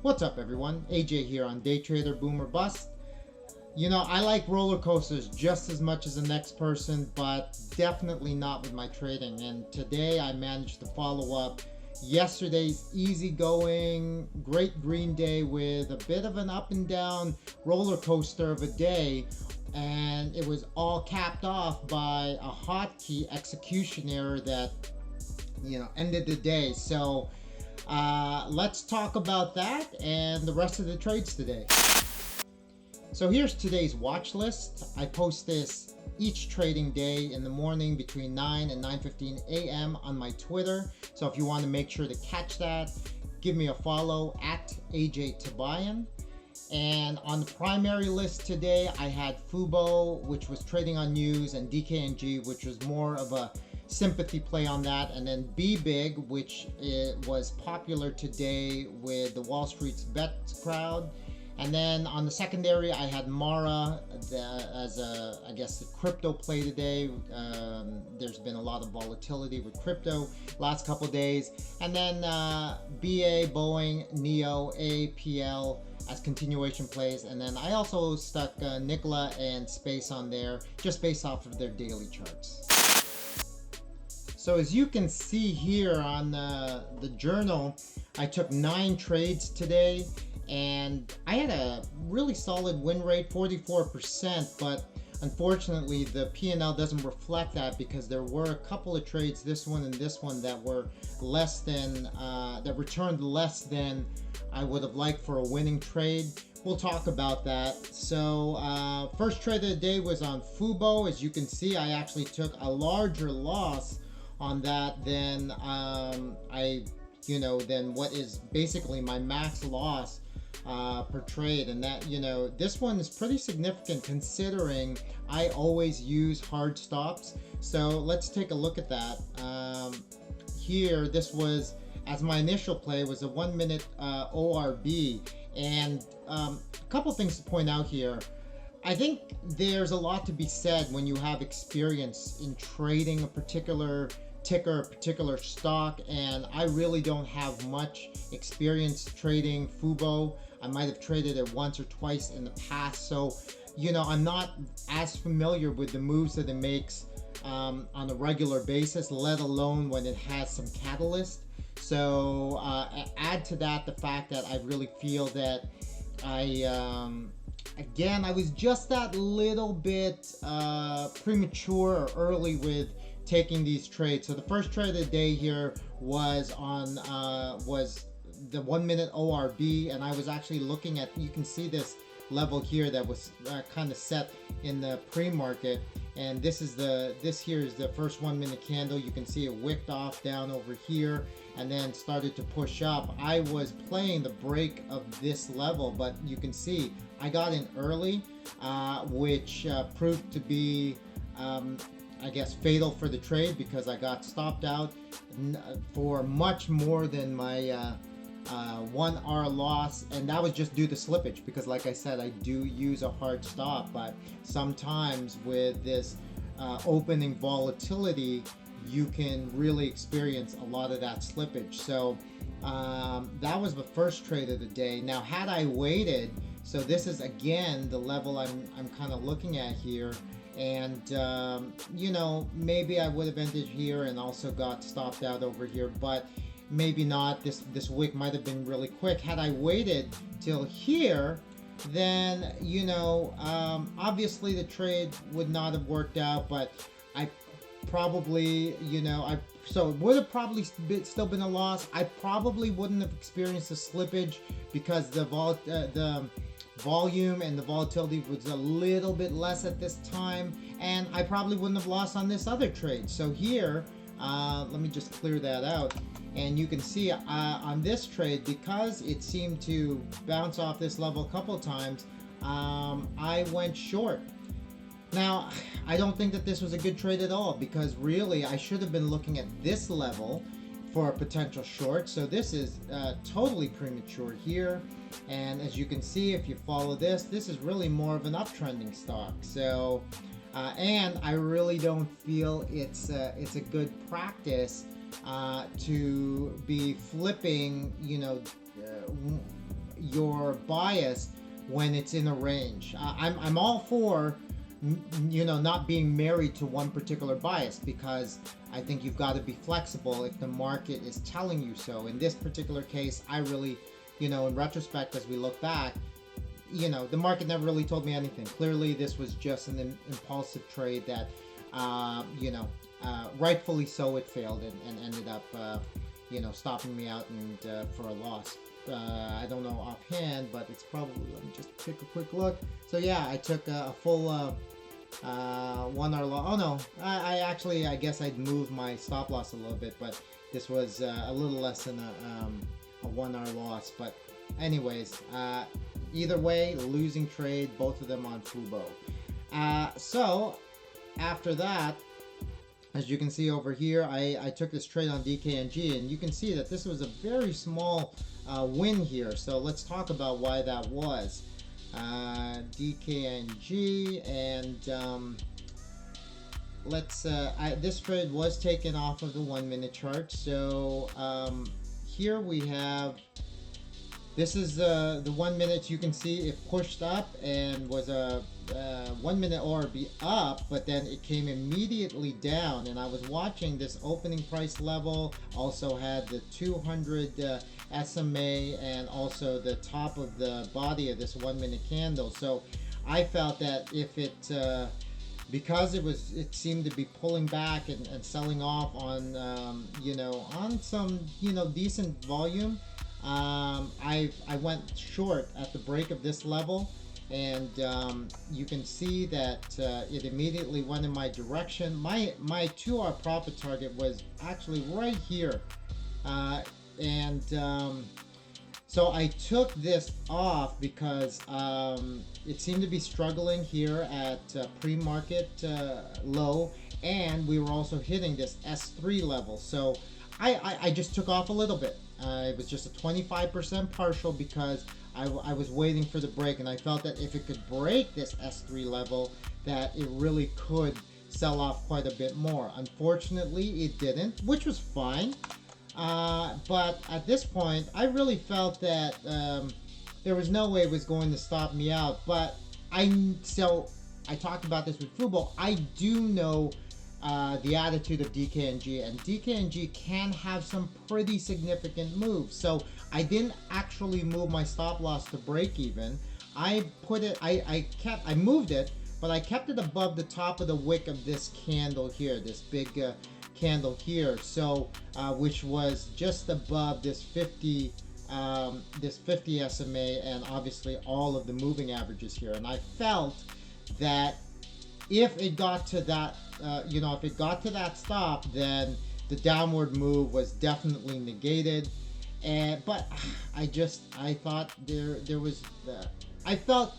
What's up, everyone? AJ here on Day Trader Boom or Bust. You know, I like roller coasters just as much as the next person, but definitely not with my trading. And today I managed to follow up yesterday's easygoing, great green day with a bit of an up and down roller coaster of a day. And it was all capped off by a hotkey execution error that, ended the day. So, let's talk about that and the rest of the trades today. So here's today's watch list. I post this each trading day in the morning between 9 and 9:15 a.m. on my Twitter. So if you want to make sure to catch that, give me a follow at AJ Tabayan. And on the primary list today, I had Fubo, which was trading on news, and DKNG, which was more of a sympathy play on that, and then Be Big, which was popular today with the Wall Street's bets crowd. And then on the secondary, I had Mara as I guess, the crypto play today. There's been a lot of volatility with crypto last couple days. And then BA, Boeing, NEO, APL as continuation plays. And then I also stuck Nikola and Space on there just based off of their daily charts. So as you can see here on the journal, I took 9 trades today, and I had a really solid win rate, 44%, but unfortunately the P&L doesn't reflect that because there were a couple of trades, this one and this one, that were less than, that returned less than I would have liked for a winning trade. We'll talk about that. So first trade of the day was on Fubo. As you can see, I actually took a larger loss on that than than what is basically my max loss per trade. And that, this one is pretty significant considering I always use hard stops. So let's take a look at that. Here, this was, as my initial play, was a 1 minute ORB. And a couple things to point out here. I think there's a lot to be said when you have experience in trading a particular ticker, a particular stock, and I really don't have much experience trading Fubo. I might have traded it once or twice in the past, so I'm not as familiar with the moves that it makes on a regular basis, let alone when it has some catalyst. So add to that the fact that I really feel that I was just that little bit premature or early with taking these trades. So the first trade of the day here was on was the 1 minute ORB, and I was actually looking at, you can see this level here that was kind of set in the pre-market, and this here is the first 1 minute candle. You can see it wicked off down over here and then started to push up. I was playing the break of this level, but you can see I got in early, which proved to be I guess fatal for the trade, because I got stopped out for much more than my 1 hour loss, and that was just due to slippage, because like I said, I do use a hard stop, but sometimes with this opening volatility, you can really experience a lot of that slippage. So that was the first trade of the day. Now, had I waited, so this is again the level I'm kind of looking at here, and maybe I would have ended here and also got stopped out over here, but maybe not. This wick might have been really quick. Had I waited till here, then obviously the trade would not have worked out, but I probably so it would have probably still been a loss. I probably wouldn't have experienced the slippage because the volume and the volatility was a little bit less at this time, and I probably wouldn't have lost on this other trade. So here, let me just clear that out, and you can see on this trade, because it seemed to bounce off this level a couple times, I went short. Now, I don't think that this was a good trade at all, because really I should have been looking at this level for a potential short. So this is totally premature here. And as you can see, if you follow this is really more of an uptrending stock. So, and I really don't feel it's a good practice to be flipping, your bias when it's in a range. I'm all for not being married to one particular bias, because I think you've got to be flexible if the market is telling you so. In this particular case, I really, in retrospect, as we look back, the market never really told me anything. Clearly, this was just an impulsive trade that, rightfully so, it failed and ended up, stopping me out and for a loss. I don't know offhand, but it's probably, let me just take a quick look. So yeah, I took a full 1 hour loss. Oh no, I guess I'd moved my stop loss a little bit, but this was a little less than a 1 hour loss. But anyways, either way, losing trade, both of them on Fubo. So after that, as you can see over here, I took this trade on DKNG, and you can see that this was a very small win here. So let's talk about why that was. DKNG, and this trade was taken off of the 1 minute chart. So here we have, this is the 1 minute. You can see it pushed up and was a 1 minute ORB up, but then it came immediately down, and I was watching this opening price level, also had the 200 SMA, and also the top of the body of this 1 minute candle. So I felt that if it because it seemed to be pulling back and selling off on on some decent volume, I went short at the break of this level, and you can see that it immediately went in my direction. My 2-hour profit target was actually right here, so I took this off because it seemed to be struggling here at pre-market low, and we were also hitting this S3 level. So I just took off a little bit. It was just a 25% partial because I was waiting for the break, and I felt that if it could break this S3 level, that it really could sell off quite a bit more. Unfortunately, it didn't, which was fine. But at this point, I really felt that there was no way it was going to stop me out. But I talked about this with Fubo. I do know the attitude of DKNG, and DKNG can have some pretty significant moves. So I didn't actually move my stop loss to break even. I moved it, but I kept it above the top of the wick of this candle here, this big candle here. So which was just above this 50 SMA, and obviously all of the moving averages here. And I felt that if it got to that if it got to that stop, then the downward move was definitely negated. But I thought there was I felt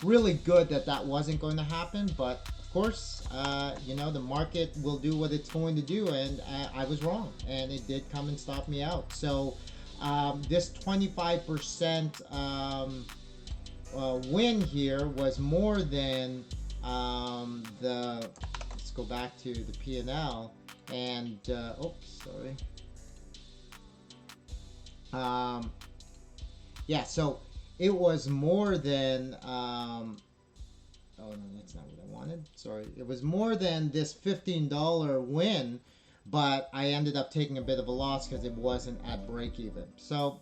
really good that wasn't going to happen. But of course, the market will do what it's going to do, and I was wrong, and it did come and stop me out. So this 25% win here was more than let's go back to the P&L, and oops, sorry. Yeah, so it was more than oh no, that's not what I wanted. Sorry. It was more than this $15 win, but I ended up taking a bit of a loss because it wasn't at break even. So,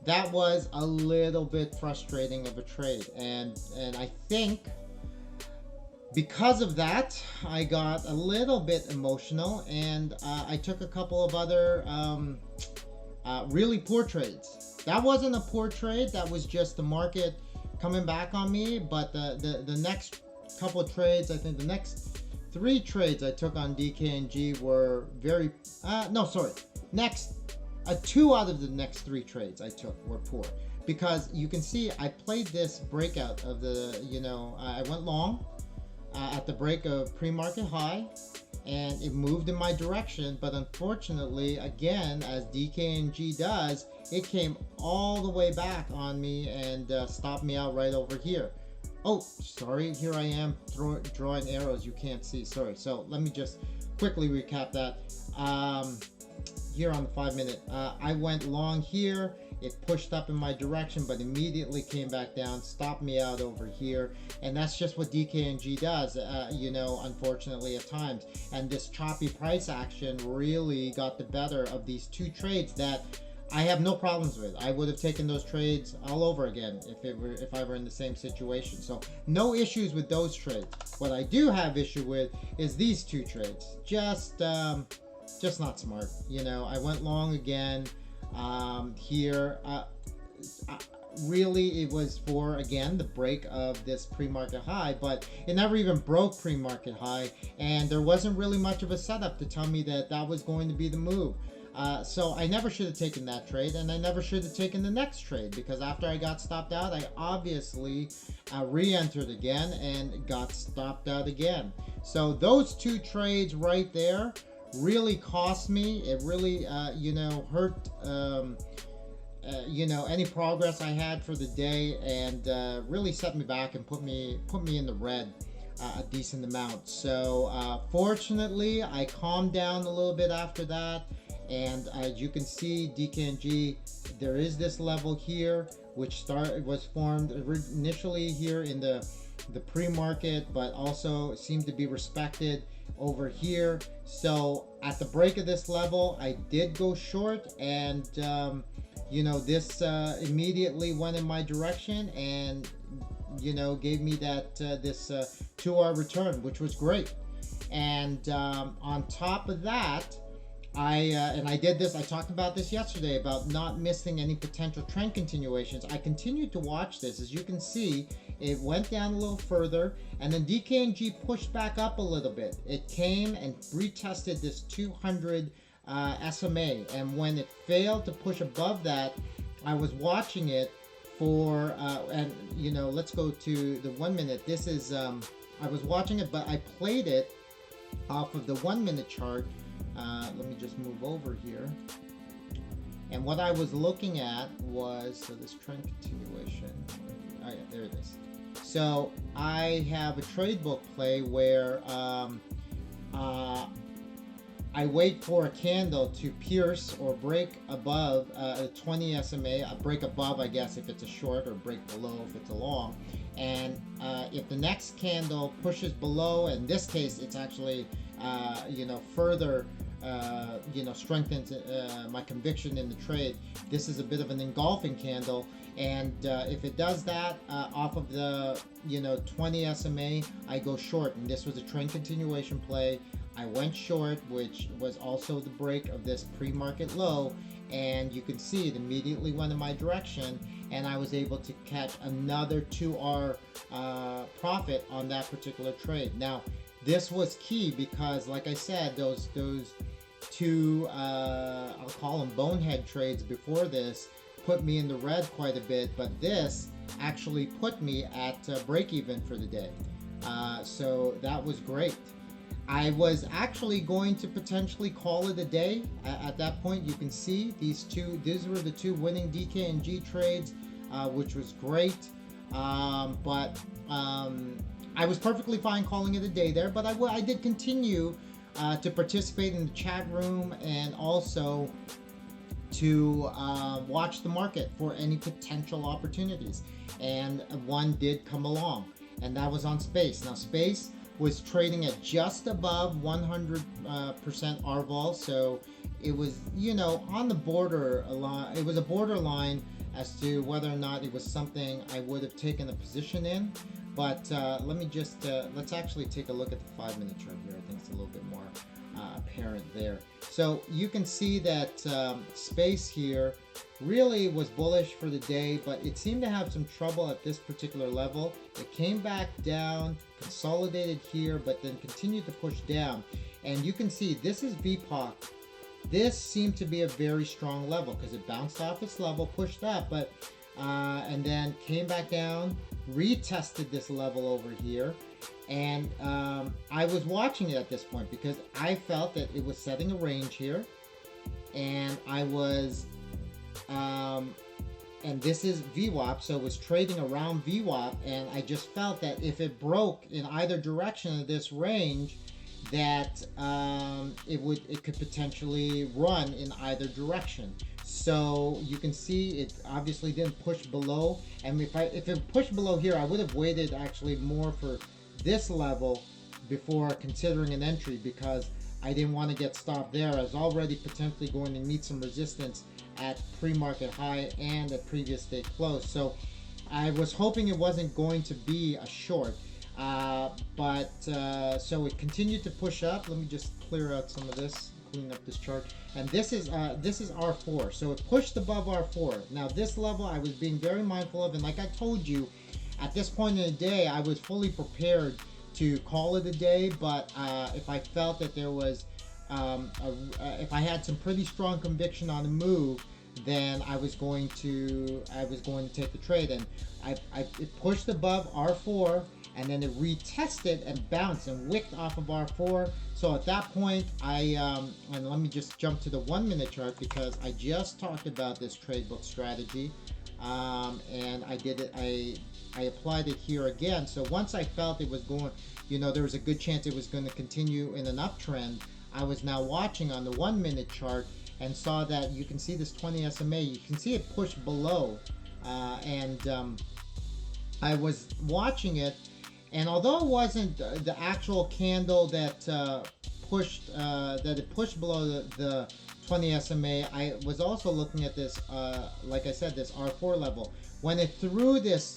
that was a little bit frustrating of a trade, and I think because of that, I got a little bit emotional, and I took a couple of other really poor trades. That wasn't a poor trade. That was just the market coming back on me. But the next couple of trades, I think the next 3 trades I took on DKNG were very next 2 out of the next 3 trades I took were poor, because you can see I played this breakout of the I went long at the break of pre-market high, and it moved in my direction. But unfortunately, again, as DKNG does, it came all the way back on me and stopped me out right over here. Oh, sorry, here I am drawing arrows you can't see. Sorry. So let me just quickly recap that. here on the 5 minute. I went long here. It pushed up in my direction, but immediately came back down, stopped me out over here. And that's just what DKNG does, you know, unfortunately at times. And this choppy price action really got the better of these two trades that I have no problems with. I would have taken those trades all over again if I were in the same situation. So no issues with those trades. What I do have issue with is these two trades. Just not smart. You know, I went long again here. Really, it was for, again, the break of this pre-market high, but it never even broke pre-market high, and there wasn't really much of a setup to tell me that that was going to be the move. So I never should have taken that trade, and I never should have taken the next trade, because after I got stopped out, I obviously re-entered again and got stopped out again. So those two trades right there really cost me. It really, you know, hurt, you know, any progress I had for the day, and really set me back and put me in the red a decent amount. So fortunately, I calmed down a little bit after that. And as you can see, DKNG, there is this level here, which was formed initially here in the pre-market, but also seemed to be respected over here. So at the break of this level, I did go short, and you know, this immediately went in my direction, and you know, gave me that this 2-hour return, which was great. And on top of that, and I did this, I talked about this yesterday, about not missing any potential trend continuations. I continued to watch this. As you can see, it went down a little further, and then DKNG pushed back up a little bit. It came and retested this 200 SMA, and when it failed to push above that, I was watching it for, and you know, let's go to the 1 minute. This is, I was watching it, but I played it off of the 1 minute chart. Let me just move over here. And what I was looking at was, so this trend continuation, oh yeah, there it is. So I have a trade book play where I wait for a candle to pierce or break above a 20 SMA, break above, I guess, if it's a short, or break below if it's a long. And if the next candle pushes below, in this case, it's actually, you know, further, you know, strengthens my conviction in the trade. This is a bit of an engulfing candle, and if it does that off of the, you know, 20 SMA, I go short. And this was a trend continuation play. I went short, which was also the break of this pre-market low, and you can see it immediately went in my direction, and I was able to catch another 2R profit on that particular trade. Now, this was key because, like I said, those two, I'll call them bonehead trades before this, put me in the red quite a bit, but this actually put me at break even for the day. So that was great. I was actually going to potentially call it a day. At that point, you can see these were the two winning DKNG trades, which was great. But I was perfectly fine calling it a day there, but I did continue to participate in the chat room, and also to watch the market for any potential opportunities. And one did come along, and that was on Space. Now, Space was trading at just above 100% RVOL, so it was, you know, on the border line. It was a borderline as to whether or not it was something I would have taken a position in. But let me just, let's actually take a look at the 5 minute chart here. I think it's a little bit more apparent there. So you can see that Space here really was bullish for the day, but it seemed to have some trouble at this particular level. It came back down, consolidated here, but then continued to push down. And you can see this is VPOC. This seemed to be a very strong level because it bounced off its level, pushed up, but and then came back down, retested this level over here. And I was watching it at this point because I felt that it was setting a range here, and I was and this is VWAP, so it was trading around VWAP, and I just felt that if it broke in either direction of this range, that it could potentially run in either direction. So you can see it obviously didn't push below, and if it pushed below here, I would have waited actually more for this level before considering an entry, because I didn't want to get stopped there. I was already potentially going to meet some resistance at pre-market high and at previous day close. So I was hoping it wasn't going to be a short, but so it continued to push up. Let me just clear out some of this, clean up this chart. And this is R4, so it pushed above R4. Now this level I was being very mindful of, and like I told you, at this point in the day I was fully prepared to call it a day, but if I felt that there was if I had some pretty strong conviction on the move, then I was going to take the trade. And it pushed above R4, and then it retested and bounced and wicked off of R4. So at that point, and let me just jump to the 1 minute chart, because I just talked about this trade book strategy, and I did it. I applied it here again. So once I felt it was going, there was a good chance it was going to continue in an uptrend, I was now watching on the 1 minute chart and saw that you can see this 20 SMA. You can see it push below, and I was watching it, and although it wasn't the actual candle that pushed below the 20 SMA, I was also looking at this, like I said, this R4 level. When it threw this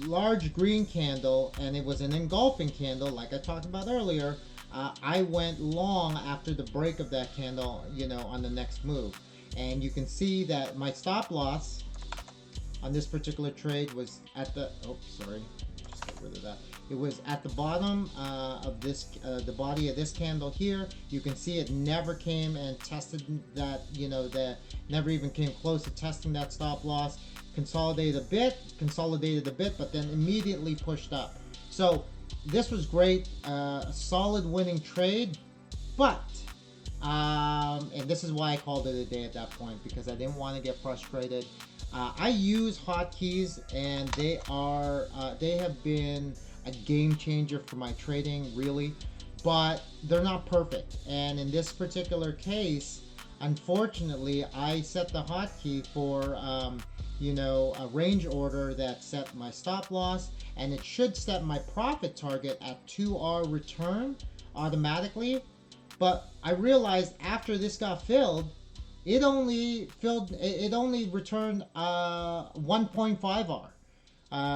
large green candle, and it was an engulfing candle like I talked about earlier, I went long after the break of that candle, on the next move. And you can see that my stop loss on this particular trade was at the, just get rid of that. It was at the bottom of this, the body of this candle here. You can see it never came and tested that, that never even came close to testing that stop loss. Consolidated a bit, but then immediately pushed up. So this was great, a solid winning trade, but and this is why I called it a day at that point, because I didn't want to get frustrated. I use hotkeys, and they have been a game changer for my trading, really, but they're not perfect. And in this particular case, unfortunately, I set the hotkey for a range order that set my stop loss, and it should set my profit target at 2R return automatically. But I realized after this got filled, it only returned 1.5R.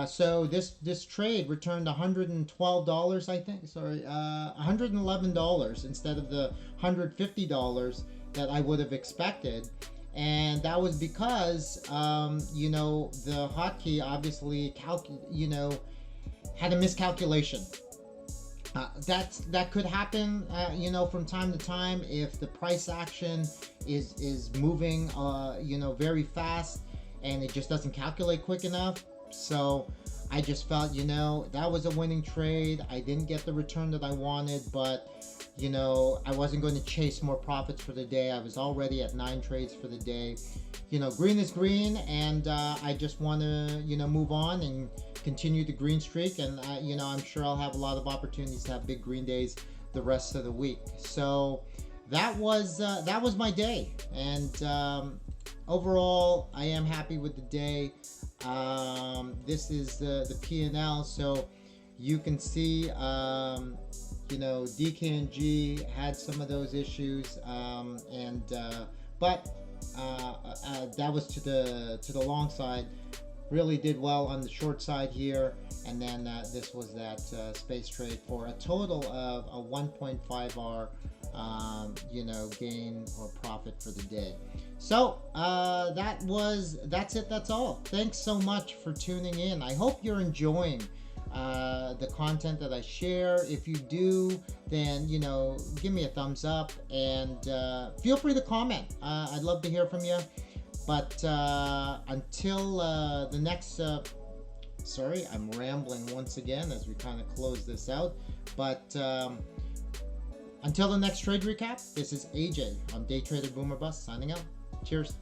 So this trade returned $112, I think. Sorry, $111 instead of the $150 that I would have expected. And that was because, the hotkey obviously had a miscalculation. That could happen, from time to time if the price action is moving, very fast, and it just doesn't calculate quick enough. So I just felt, that was a winning trade. I didn't get the return that I wanted, but I wasn't going to chase more profits for the day. I was already at 9 trades for the day. Green is green, and I just want to, move on and continue the green streak. And I'm sure I'll have a lot of opportunities to have big green days the rest of the week. So that was my day, and overall, I am happy with the day. This is the P&L, so you can see. DKNG had some of those issues, but that was to the long side. Really did well on the short side here, and then this was that space trade for a total of a 1.5R gain or profit for the day. So that's all. Thanks so much for tuning in. I hope you're enjoying the content that I share. If you do, then give me a thumbs up, and feel free to comment. I'd love to hear from you. But until the next sorry, I'm rambling once again as we kind of close this out, but until the next trade recap, this is AJ on Day Trader Boomer Bust signing out. Cheers.